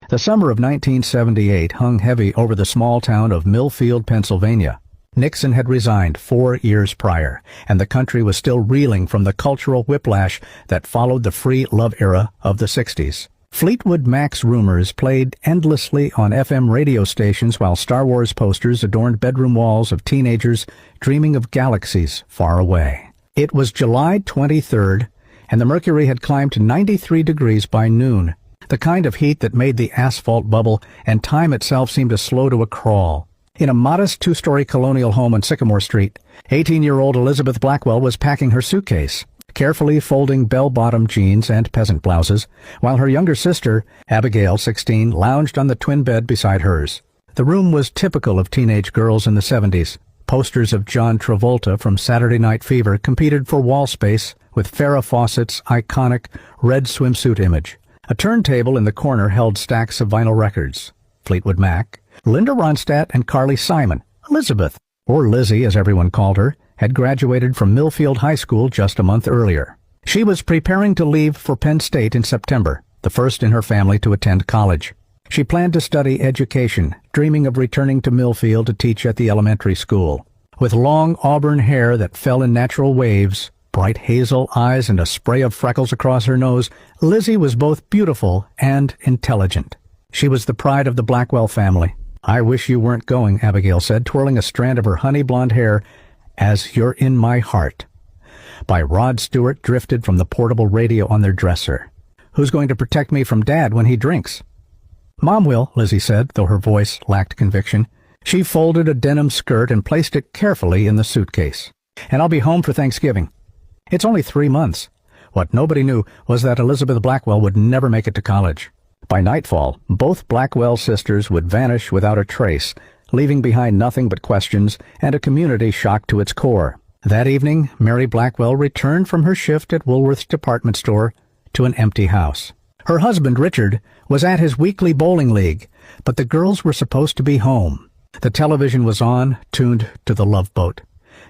The summer of 1978 hung heavy over the small town of Millfield, Pennsylvania. Nixon had resigned 4 years prior, and the country was still reeling from the cultural whiplash that followed the free love era of the 60s. Fleetwood Mac's rumors played endlessly on FM radio stations while Star Wars posters adorned bedroom walls of teenagers dreaming of galaxies far away. It was July 23rd, and the mercury had climbed to 93 degrees by noon, the kind of heat that made the asphalt bubble and time itself seem to slow to a crawl. In a modest 2-story colonial home on Sycamore Street, 18-year-old Elizabeth Blackwell was packing her suitcase, carefully folding bell-bottom jeans and peasant blouses, while her younger sister, Abigail, 16, lounged on the twin bed beside hers. The room was typical of teenage girls in the 70s. Posters of John Travolta from Saturday Night Fever competed for wall space with Farrah Fawcett's iconic red swimsuit image. A turntable in the corner held stacks of vinyl records. Fleetwood Mac, Linda Ronstadt, and Carly Simon. Elizabeth, or Lizzie as everyone called her, had graduated from Millfield High School just a month earlier. She was preparing to leave for Penn State in September, the first in her family to attend college. She planned to study education, dreaming of returning to Millfield to teach at the elementary school. With long auburn hair that fell in natural waves, bright hazel eyes, and a spray of freckles across her nose, Lizzie was both beautiful and intelligent. She was the pride of the Blackwell family. "I wish you weren't going," Abigail said, twirling a strand of her honey blonde hair, "as you're in my heart." By Rod Stewart drifted from the portable radio on their dresser. "Who's going to protect me from Dad when he drinks?" "Mom will," Lizzie said, though her voice lacked conviction. She folded a denim skirt and placed it carefully in the suitcase. "And I'll be home for Thanksgiving." It's only 3 months. What nobody knew was that Elizabeth Blackwell would never make it to college. By nightfall, both Blackwell sisters would vanish without a trace, leaving behind nothing but questions and a community shocked to its core. That evening, Mary Blackwell returned from her shift at Woolworth's department store to an empty house. Her husband, Richard, was at his weekly bowling league, but the girls were supposed to be home. The television was on, tuned to the Love Boat.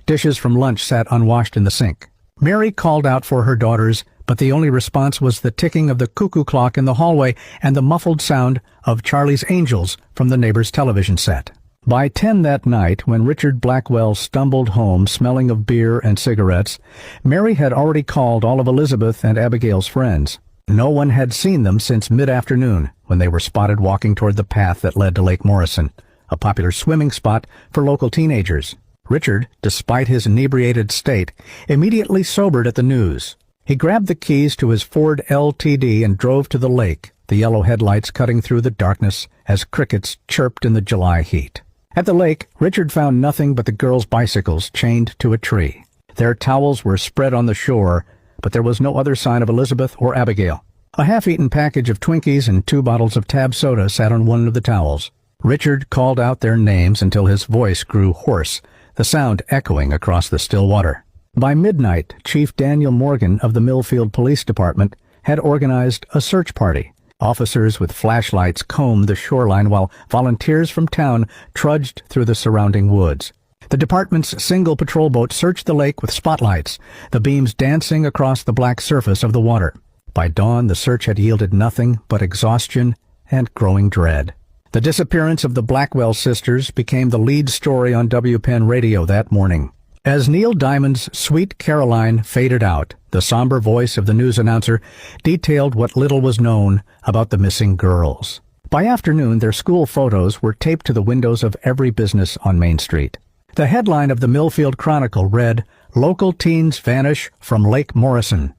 Dishes from lunch sat unwashed in the sink. Mary called out for her daughters, but the only response was the ticking of the cuckoo clock in the hallway and the muffled sound of Charlie's Angels from the neighbor's television set. By 10 that night, when Richard Blackwell stumbled home smelling of beer and cigarettes, Mary had already called all of Elizabeth and Abigail's friends. No one had seen them since mid-afternoon, when they were spotted walking toward the path that led to Lake Morrison, a popular swimming spot for local teenagers. Richard, despite his inebriated state, immediately sobered at the news. He grabbed the keys to his Ford LTD and drove to the lake, the yellow headlights cutting through the darkness as crickets chirped in the July heat. At the lake, Richard found nothing but the girls' bicycles chained to a tree. Their towels were spread on the shore, but there was no other sign of Elizabeth or Abigail. A half-eaten package of Twinkies and 2 bottles of Tab soda sat on one of the towels. Richard called out their names until his voice grew hoarse, the sound echoing across the still water. By midnight, Chief Daniel Morgan of the Millfield Police Department had organized a search party. Officers with flashlights combed the shoreline while volunteers from town trudged through the surrounding woods. The department's single patrol boat searched the lake with spotlights, the beams dancing across the black surface of the water. By dawn, the search had yielded nothing but exhaustion and growing dread. The disappearance of the Blackwell sisters became the lead story on WPEN radio that morning. As Neil Diamond's Sweet Caroline faded out, the somber voice of the news announcer detailed what little was known about the missing girls. By afternoon, their school photos were taped to the windows of every business on Main Street. The headline of the Millfield Chronicle read, "Local Teens Vanish from Lake Morrison."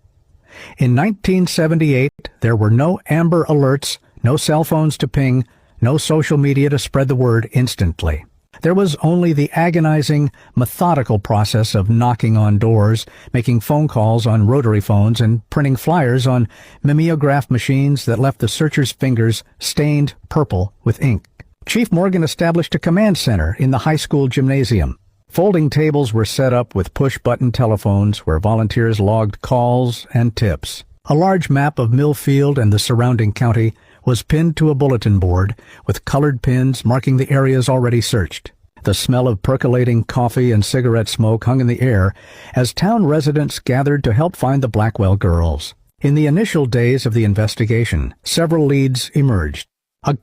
In 1978, there were no Amber Alerts, no cell phones to ping, no social media to spread the word instantly. There was only the agonizing, methodical process of knocking on doors, making phone calls on rotary phones, and printing flyers on mimeograph machines that left the searchers' fingers stained purple with ink. Chief Morgan established a command center in the high school gymnasium. Folding tables were set up with push-button telephones where volunteers logged calls and tips. A large map of Millfield and the surrounding county was pinned to a bulletin board with colored pins marking the areas already searched. The smell of percolating coffee and cigarette smoke hung in the air as town residents gathered to help find the Blackwell girls. In the initial days of the investigation, several leads emerged. Again,